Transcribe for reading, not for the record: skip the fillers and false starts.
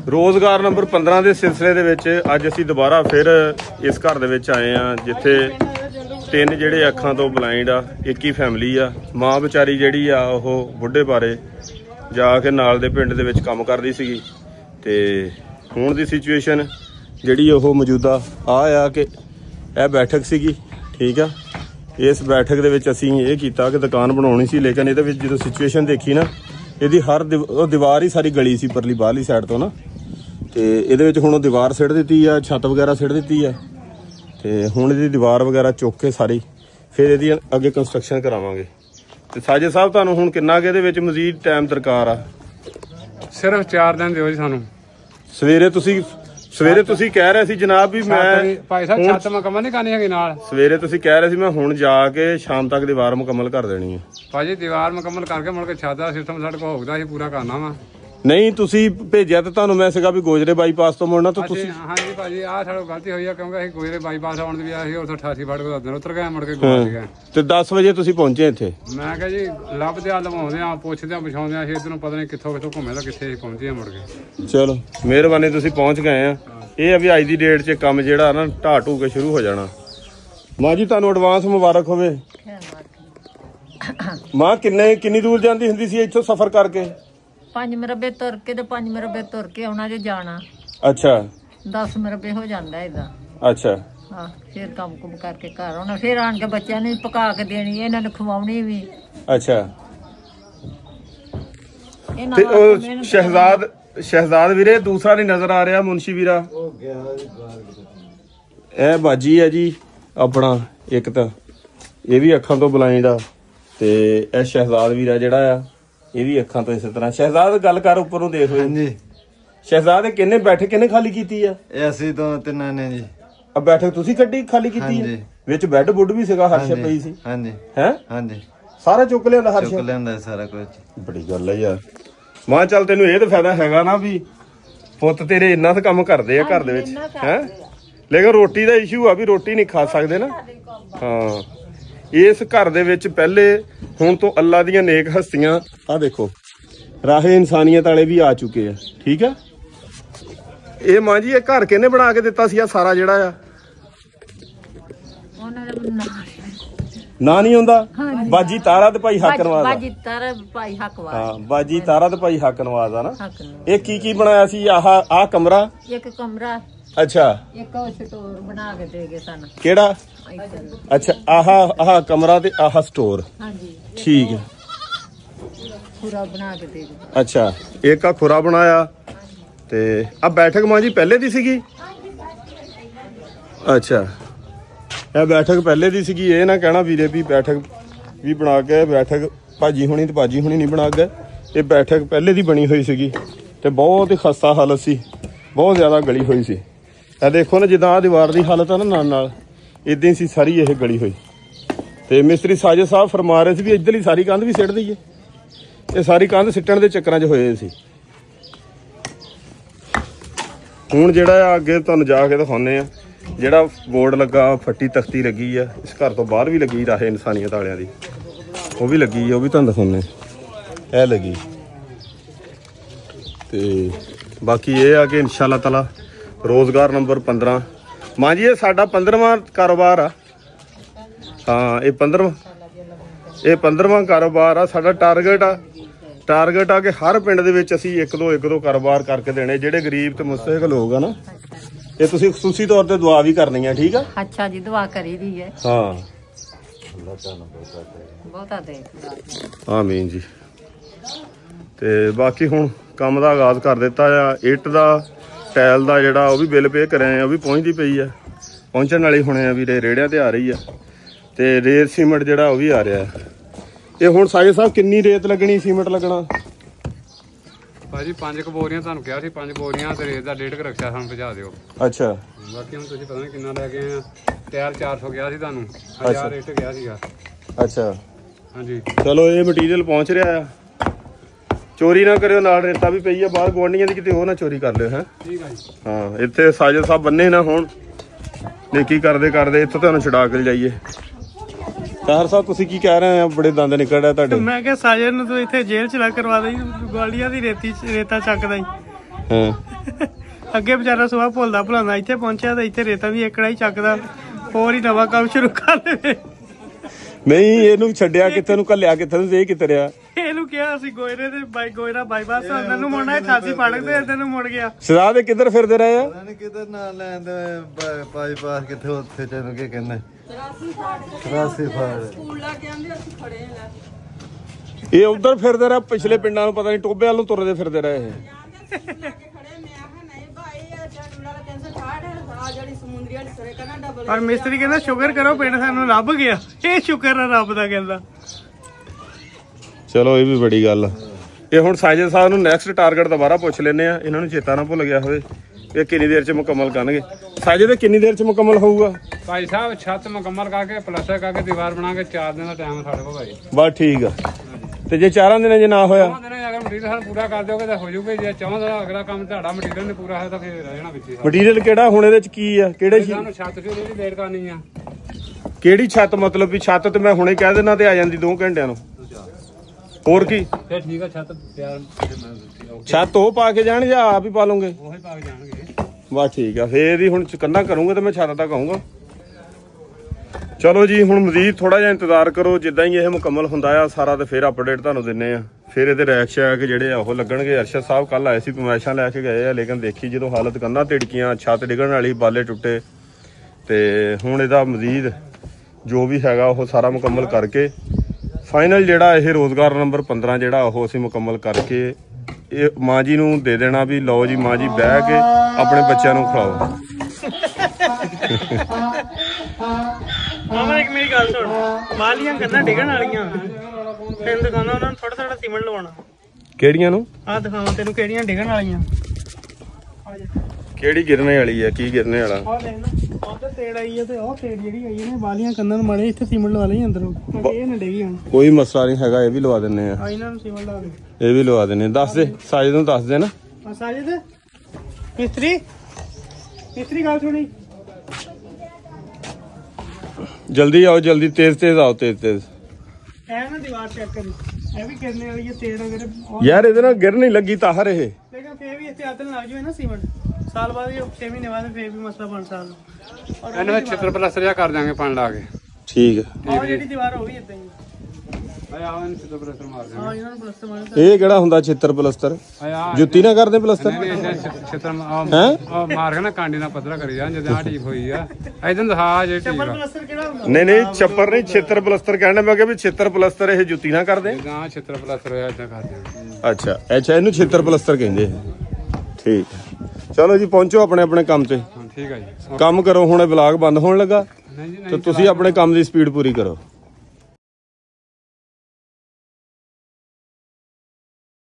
रोज़गार नंबर 15 के सिलसिले दे विच अज असीं दोबारा फिर इस घर दे विच आए हाँ जिथे 3 जिहड़े अखां तो ब्लाइंड आ, एक ही फैमिली आ। माँ बेचारी जिहड़ी आ ओह बुढ़े बारे जाके नाल दे पिंड दे विच काम करदी सीगी ते हुण दी सिचुएशन जिहड़ी ओह मौजूदा आ कि यह बैठक सीगी। ठीक है, इस बैठक दे विच असीं ये कीता कि दुकान बनाउणी सी, लेकिन इहदे विच जदों सिचुएशन देखी ना इहदी हर दीवार ही सारी गली सी परली बाहरली साइड तो ना, ते इहदे विच हुण दीवार सिट दित्ती आ, छत वगैरह सिट दित्ती आ ते हुण इहदी दीवार वगैरह चुक के सारी फिर इहदी अगे कंस्ट्रक्शन करावांगे। ते साजिद साहब तुहानूं हुण किन्ना कि इहदे विच मजीद टाइम दरकार आ? सिर्फ 4 दिन दिओ जी सानूं। सवेरे तुसी कह रहे सी जनाब भी मैं भाई साहब छत मुकम्मल नहीं करनी है नाल। सवेरे तुसी कह रहे सी मैं हुण जाके शाम तक दीवार मुकम्मल कर देनी है। भाजी दीवार मुकम्मल करके मुड़ के छत दा सिस्टम साडे कोल होगा, असीं पूरा करना वा। नहीं तुसी भेजिया तो तुहानूं मैं सीगा भी गोजरे बाईपास तो मुड़ना तो तुसी। हाँ जी भाजी आ साडे गलती होई है क्योंकि असीं गोजरे बाईपास आउण दी भी असीं उत्थे 88 फड़ के उधर उतर गए, मुड़ के गुआच गए। ते 10 वजे तुसी पहुंचे इत्थे? मैं कहा जी लभदे आ लवाउंदे आ पुछदे आ पुछाउंदे आ इधरों पता नहीं कित्थों कित्थों घुमे दा कित्थे पहुंचे आ मुड़ के। चलो मेहरबानी तुसी पहुंच गए आ। ये अभी अज की डेट च काम जिहड़ा ना ढा ढू के शुरू हो जाना। माँ जी तुहानूं एडवांस मुबारक होवे। माँ किन्नी दूर जांदी हुंदी सी इत्थों सफर करके? 5 मरबे तुर के ते 5 मरबे तुर के आउणा जे जाना। अच्छा 10 मरबे हो जांदा इदा। अच्छा हाँ फिर काम कुम करके घर आउणा, फिर आण के बच्चों ने पका के देनी, इन्हां ने खवाउणी भी। अच्छा ते शहजाद वीरे दूसरा नहीं नजर आ रहा मुंशी वीरा? ए बाजी है जी अपना एक तो ये भी अखां तो ब्लाइंड आ ते ए शहजाद वीरा जिहड़ा आ ये भी अखां तो इस तरह। शहजाद गल कर उपरों देख लो जी। शहजाद किन्ने बैठक किन्ने खाली कीती आ? ਅਸੀਂ तो ਤਿੰਨਾਂ ਨੇ जी। अब बैठक तुसी कड्डी खाली कीती है? विच बैड बुड भी सीगा, हर शे पई सी? हां जी हैं हां जी सारा चुक लिया हर शे? चुक लिया सारा कुछ। बड़ी गल है यार। मां चल तेनू ये तो फायदा हैगा ना भी पुत तेरे इन्ना तो काम करदे आ घर दे विच हैं, लेकिन रोटी दा इशू आ भी रोटी नहीं खा सकदे ना। हाँ इस घर दे विच पहले हुण तो अल्लाह दियां नेक हस्तियां आ देखो राहे इंसानियत वाले भी आ चुके हैं। ठीक है, ये मां जी ये घर किहने बना के दिता सी सारा जिहड़ा आ? ना नहीं आंदा बाजी तारा ते भाई हक नवाज। बाजी तारा भाई हकवाज। हाँ बाजी तारा ते भाई हक नवाज आ ना। ये की बनाया सी? आह कमरा एक कमरा। अच्छा एक स्टोर बना के दे गए सन। केड़ा? अच्छा आह कमरा ते आह स्टोर। हाँ जी ठीक है, खुरा बना के दे गए। अच्छा एक आ खुरा बनाया ते अब बैठक मां जी पहले दी सीगी? अच्छा यह बैठक पहले दी सीगी, ये ना कहना वीरे भी बैठक भी बना के बैठक भाजी हुणी ते भाजी हुणी नहीं बना गए। ये बैठक पहले दी बनी हुई सीगी ते बहुत ही खस्ता हालत सी, बहुत ज़्यादा गली हुई सी। यह देखो ना जिदा आ दीवार की हालत है ना नाल इदां सी सारी ये गली हुई। तो मिस्त्री साजिद साहब फरमा रहे थे भी इधरली सारी कंध भी सिट दईए, ये सारी कंध सिट्टण दे चक्करां च होए सी। हुण जिहड़ा अगे तुहानूं जाके दिखाउने आ जिहड़ा बोर्ड लगा फट्टी तख्ती लगी है इस घर तो बाहर भी लगी राहे इंसानियत वालियां दी, वो भी लगी है, वो भी तुहानूं दिखाउने ए लगी। तो बाकी ये आ कि इंशाअल्लाह ताला रोज़गार नंबर 15 मां जी ये साडा 15वां कारोबार आ। हाँ ये 15वां कारोबार आ साडा। टारगेट आ कि हर पिंड दे विच असीं एक दो कारोबार करके देने जिहड़े गरीब ते मुस्तहिक लोग आ ना, ये तुसीं खसूसी तौर ते दुआ भी करनी है। ठीक है अच्छा जी दुआ करी दी है। हाँ बहुता दे आमीन जी। ते बाकी हुण काम दा आगाज़ कर दिता आ। इट दा टैल दा जिहड़ा वो भी बिल पे कराए आ, वो भी पहुंचती पई है, पहुंचण वाली हुणे आ भी रेड़ियां ते आ रही है। ते रेत सीमेंट जिहड़ा वो भी आ रहा है। ये हुण साजिद साहब किन्नी रेत लगनी सीमेंट लगना? भाजी 5 बोरियां तुहानूं कहा सी, 5 बोरियां ते रेत दा 1.5 रक्शा सानूं पहुंचा दिओ। अच्छा बाकी हुण तुसीं पता नहीं किन्ना लै गए आ। टायर 400 गया सी तुहानूं, 1000 रेट गया सीगा। अच्छा हाँ जी चलो ये मटीरियल पहुंच रहा है। चोरी ना करो, नाल रेता भी पई है बाहर गुआढ़ियां दी, किते हो ना चोरी कर लियो है। ठीक है हाँ इत्थे साजिद साहब बन्ने ना होण नेकी करदे करदे इत्थों तुहानूं छुड़ा के जाइए। ताहर साहब तुसीं की कह रहे हैं? बड़े दंद निकल रहे तुहाडे। मैं कहा साजिद नूं तो इत्थे जेल च ला करवा दई, गुआढ़ियां दी रेता चकदा ही ਹਾਂ ਅੱਗੇ ਵਿਚਾਰਾ ਸੁਆ ਭੁੱਲਦਾ ਭੁਲਾਉਂਦਾ ਇੱਥੇ ਪਹੁੰਚਿਆ ਤੇ ਇੱਥੇ ਰੇਤਾਂ ਦੀ ਇਕੜਾ ਹੀ ਚੱਕਦਾ ਹੋਰ ਹੀ ਨਵਾਂ ਕੰਮ ਸ਼ੁਰੂ ਕਰ ਦੇਵੇ। ਨਹੀਂ ਇਹਨੂੰ ਛੱਡਿਆ ਕਿੱਥੇ ਨੂੰ ਘੱਲਿਆ ਕਿੱਥੇ ਨੂੰ ਇਹ ਕਿੱਥੇ ਰਿਹਾ ਇਹਨੂੰ ਕਿਹਾ ਅਸੀਂ ਗੋਇਰੇ ਦੇ ਗੋਇਰਾ ਬਾਈਪਾਸ ਇਹਨਾਂ ਨੂੰ ਮੁੜਨਾ 88 ਫਾਟਕ ਤੇ ਇਹਨਾਂ ਨੂੰ ਮੁੜ ਗਿਆ। ਸਿਰਾ ਦੇ ਕਿੱਧਰ ਫਿਰਦੇ ਰਹੇ ਆ ਪਤਾ ਨੀ ਕਿਧਰ ਨਾਲ ਲੈਂਦੇ ਬਾਈਪਾਸ ਕਿੱਥੇ ਉੱਥੇ ਤੈਨੂੰ ਕੀ ਕਹਿੰਦੇ 83 ਫਾੜ ਸਕੂਲ ਲਾ ਕੇ ਆਂਦੇ ਅਸੀਂ ਖੜੇ ਆ ਇਹ ਉਧਰ ਫਿਰਦੇ ਰਹੇ ਪਿਛਲੇ ਪਿੰਡਾਂ ਨੂੰ ਪਤਾ ਨਹੀਂ ਟੋਬੇ ਵੱਲ ਨੂੰ ਤੁਰਦੇ ਫਿਰਦੇ ਰਹੇ ਇਹ ਪਰ ਮਿਸਤਰੀ ਕਹਿੰਦਾ ਸ਼ੁਕਰ ਕਰੋ ਪਿੰਡ ਸਾਨੂੰ ਲੱਭ ਗਿਆ। ਇਹ ਸ਼ੁਕਰ ਆ ਰੱਬ ਦਾ ਕਹਿੰਦਾ। ਚਲੋ ਇਹ ਵੀ ਬੜੀ ਗੱਲ ਆ। ਇਹ ਹੁਣ ਸਾਜਦ ਸਾਹਿਬ ਨੂੰ ਨੈਕਸਟ ਟਾਰਗੇਟ ਦੁਬਾਰਾ ਪੁੱਛ ਲੈਨੇ ਆ ਇਹਨਾਂ ਨੂੰ ਚੇਤਾ ਨਾ ਭੁੱਲ ਗਿਆ ਹੋਵੇ ਇਹ ਕਿੰਨੀ ਦੇਰ ਚ ਮੁਕੰਮਲ ਕਰਨਗੇ। ਸਾਜਦ ਕਿੰਨੀ ਦੇਰ ਚ ਮੁਕੰਮਲ ਹੋਊਗਾ ਭਾਈ ਸਾਹਿਬ? ਛੱਤ ਮੁਕੰਮਲ ਕਰਕੇ ਪਲਸਟਰ ਕਰਕੇ ਦੀਵਾਰ ਬਣਾ ਕੇ 4 ਦਿਨ ਦਾ ਟਾਈਮ ਸਾਡੇ ਕੋਲ ਭਾਈ। ਬਸ ਠੀਕ ਆ। ਤੇ ਜੇ 4 ਦਿਨਾਂ ਜੇ ਨਾ ਹੋਇਆ ਅਗਰ ਮਟੀਰੀਅਲ ਪੂਰਾ ਕਰ ਦਿਓਗੇ ਤਾਂ ਹੋ ਜਾਊਗਾ। ਜੇ ਚਾਹੁੰਦਾ ਅਗਲਾ ਕੰਮ ਤੁਹਾਡਾ ਮਟੀਰੀਅਲ ਨੇ ਪੂਰਾ ਹੋਇਆ ਤਾਂ ਫਿਰ ਰਹਿ ਜਾਣਾ ਵਿੱਚ। ਮਟੀਰੀਅਲ ਕਿਹੜਾ ਹੁਣ ਇਹਦੇ ਚ ਕੀ ਆ ਕਿਹੜੇ ਸਾਨੂੰ ਛੱਤ ਸ਼ੁਰੂ ਦੀ ਲੇਟ ਕਰਨੀ ਆ। ਕਿਹੜੀ ਛੱਤ ਮਤਲਬ ਵੀ ਛੱਤ ਤੇ ਮੈਂ ਹੁਣੇ ਕਹਿ ਦੇਣਾ ਤੇ ਆ ਜਾਂਦੀ 2 ਘੰਟਿਆਂ ਨੂੰ ਹੋਰ ਕੀ ਫਿਰ ਠੀਕ ਆ ਛੱਤ ਤਿਆਰ ਛੱਤ ਉਹ ਪਾ ਕੇ ਜਾਣ ਜਾਂ ਆਪ ਹੀ ਪਾ ਲਓਗੇ? ਉਹੀ ਪਾ ਕੇ ਜਾਣਗੇ। ਬਸ ਠੀਕ ਆ। ਫੇਰ ਇਹਦੀ ਹੁਣ ਕੰਧਾਂ ਕਰੂੰਗਾ ਤੇ ਮੈਂ ਛੱਤ ਤੱਕ ਆਊਂਗਾ। ਚਲੋ ਜੀ ਹੁਣ ਮਜ਼ੀਦ ਥੋੜਾ ਜਿਹਾ ਇੰਤਜ਼ਾਰ ਕਰੋ ਜਿੱਦਾਂ ਹੀ ਇਹ ਮੁਕੰਮਲ ਹੁੰਦਾ ਆ ਸਾਰਾ ਤੇ ਫਿਰ ਅਪਡੇਟ ਤੁਹਾਨੂੰ ਦਿੰਨੇ ਆ। ਫਿਰ ਇਹਦੇ ਰੈਕ ਜਿਹੜੇ ਆ ਉਹ ਲੱਗਣਗੇ। ਅਰਸ਼ਦ ਸਾਹਿਬ ਕੱਲ ਆਏ ਸੀ ਪਰਮਿਸ਼ਨ ਲੈ ਕੇ ਗਏ ਆ ਲੇਕਿਨ ਦੇਖੀ ਜਦੋਂ ਹਾਲਤ ਕੰਧਾਂ ਤਿੜਕੀਆਂ ਛੱਤ ਡਿੱਗਣ ਵਾਲੀ ਬਾਲੇ ਟੁੱਟੇ ਤੇ ਹੁਣ ਇਹਦਾ ਮਜ਼ੀਦ ਜੋ ਵੀ ਹੈਗਾ ਉਹ ਸਾਰਾ ਮੁਕੰਮਲ ਕਰਕੇ ਫਾਈਨਲ ਜਿਹੜਾ ਇਹ ਰੋਜ਼ਗਾਰ ਨੰਬਰ 15 ਜਿਹੜਾ ਉਹ ਅਸੀਂ ਮੁਕੰਮਲ ਕਰਕੇ ਇਹ ਮਾਂ ਜੀ ਨੂੰ ਦੇ ਦੇਣਾ ਵੀ ਲਓ ਜੀ ਮਾਂ ਜੀ ਬਹਿ ਕੇ ਆਪਣੇ ਬੱਚਿਆਂ ਨੂੰ ਖਿਲਾਓ। ਮਾਮਾ ਇੱਕ ਮੇਰੀ ਗੱਲ ਸੁਣ ਮਾਲੀਆਂ ਕੰਨਾਂ ਡਿੱਗਣ ਵਾਲੀਆਂ ਤੈਨੂੰ ਦਿਖਾਉਣਾ ਉਹਨਾਂ ਨੂੰ ਥੋੜਾ ਥੋੜਾ ਸੀਮੈਂਟ ਲਵਾਉਣਾ। ਕਿਹੜੀਆਂ ਨੂੰ? ਆਹ ਦਿਖਾਵਾਂ ਤੈਨੂੰ ਕਿਹੜੀਆਂ ਡਿੱਗਣ ਵਾਲੀਆਂ। ਕਿਹੜੀ ਗਿਰਨੇ ਵਾਲੀ ਹੈ ਕੀ ਗਿਰਨੇ ਵਾਲਾ? ਆਹ ਦੇਖ ਨਾ ਆਹ ਤੇ ਤੇੜ ਆਈ ਹੈ ਤੇ ਉਹ ਤੇੜ ਜਿਹੜੀ ਆਈ ਹੈ ਵਾਲੀਆਂ ਕੰਨਾਂ ਨੂੰ ਮਾੜੇ ਇੱਥੇ ਸੀਮੈਂਟ ਲਵਾ ਲਈ ਅੰਦਰੋਂ ਇਹ ਨਾ ਡਿੱਗੀ ਹੁਣ। ਕੋਈ ਮਸਲਾ ਨਹੀਂ ਹੈਗਾ ਇਹ ਵੀ ਲਵਾ ਦਿੰਨੇ ਆ। ਇਹਨਾਂ ਨੂੰ ਸੀਮੈਂਟ ਲਾ ਦੇ ਇਹ ਵੀ ਲਵਾ ਦਿੰਨੇ। ਦੱਸ ਦੇ ਸਾਜਦ ਨੂੰ ਦੱਸ ਦੇ ਨਾ। ਸਾਜਦ ਮਿਸਤਰੀ ਗੱਲ ਸੁਣੀ ਜਲਦੀ ਆਓ ਜਲਦੀ ਤੇਜ਼ ਆਓ ਤੇਜ਼। ਇਹ ਨਾ ਦੀਵਾਰ ਚੈੱਕ ਕਰੀ ਇਹ ਵੀ ਗਿਰਨੇ ਵਾਲੀ ਹੈ ਤੇੜ ਅਗਰ ਯਾਰ ਇਹਦੇ ਨਾਲ ਗਿਰ ਨਹੀਂ ਲੱਗੀ ਤਾਹਰ ਇਹ ਲੇਕਿਨ ਫੇਰ ਵੀ ਇੱਥੇ ਆਦਨ ਲੱਗ ਜਾਵੇ ਨਾ ਸੀਮੈਂਟ ਸਾਲ ਬਾਅਦ 6 ਮਹੀਨੇ ਬਾਅਦ ਫੇਰ ਵੀ ਮਸਲਾ ਬਣ ਸਕਦਾ। ਔਰ ਇਹਨਾਂ ਵਿੱਚ ਛਿੱਤਰ ਪਲਸਟਰ ਜਿਹਾ ਕਰ ਦਿਆਂਗੇ ਪਾਣੀ ਲਾ ਕੇ। ਠੀਕ ਹੈ। ਆਹ ਜਿਹੜੀ ਦੀਵਾਰ ਉਹ ਵੀ ਇਦਾਂ ਹੀ ਆਹ ਇਹਨਾਂ ਛਿੱਤਰ ਪਲਸਟਰ ਮਾਰ ਦਿਆਂਗੇ। ਹਾਂ ਇਹਨਾਂ ਨੂੰ ਪਲਸਟਰ ਮਾਰ ਇਹ ਕਿਹੜਾ ਹੁੰਦਾ ਛਿੱਤਰ ਪਲਸਤਰ? ਆਹ ਜੁੱਤੀ ਨਾ ਕਰਦੇ ਪਲਸਤਰ ਛਿੱਤਰ ਮਾਰ ਕੇ ਨਾ ਕਾਂਡੀ ਨਾਲ ਪੱਧਰਾ ਕਰੀ ਜਾ ਜਦੋਂ ਆ ਠੀਕ ਹੋਈ ਆ ਇਦਾਂ ਦਿਖਾ ਜੇ ਠੀਕ ਆ। ਪਲਸਟਰ ਕਿਹੜਾ ਹੁੰਦਾ? ਨਹੀਂ ਛੱਪਰ ਨਹੀਂ ਛਿੱਤਰ ਪਲਸਤਰ ਕਹਿਣਾ ਮੈਂ ਕਿਹਾ ਵੀ ਛਿੱਤਰ ਪਲਸਤਰ ਇਹ ਜੁੱਤੀ ਨਾ ਕਰਦੇ। ਜਿੱਦਾਂ ਛਿੱਤਰ ਪਲਸਟਰ ਹੋਇਆ ਇਦਾਂ ਕਰ ਦਿਆਂਗੇ। ਅੱਛਾ ਇਹਨੂੰ ਛਿੱਤਰ ਪਲਸਤਰ ਕਹਿੰਦੇ। ਠੀਕ ਹੈ ਚਲੋ ਜੀ ਪਹੁੰਚੋ ਆਪਣੇ ਕੰਮ ਤੇ। ਠੀਕ ਆ ਜੀ। ਕੰਮ ਕਰੋ ਹੁਣ ਵਲੌਗ ਬੰਦ ਹੋਣ ਲੱਗਾ ਨਹੀਂ ਜੀ ਤੇ ਤੁਸੀਂ ਆਪਣੇ ਕੰਮ ਦੀ ਸਪੀਡ ਪੂਰੀ ਕਰੋ।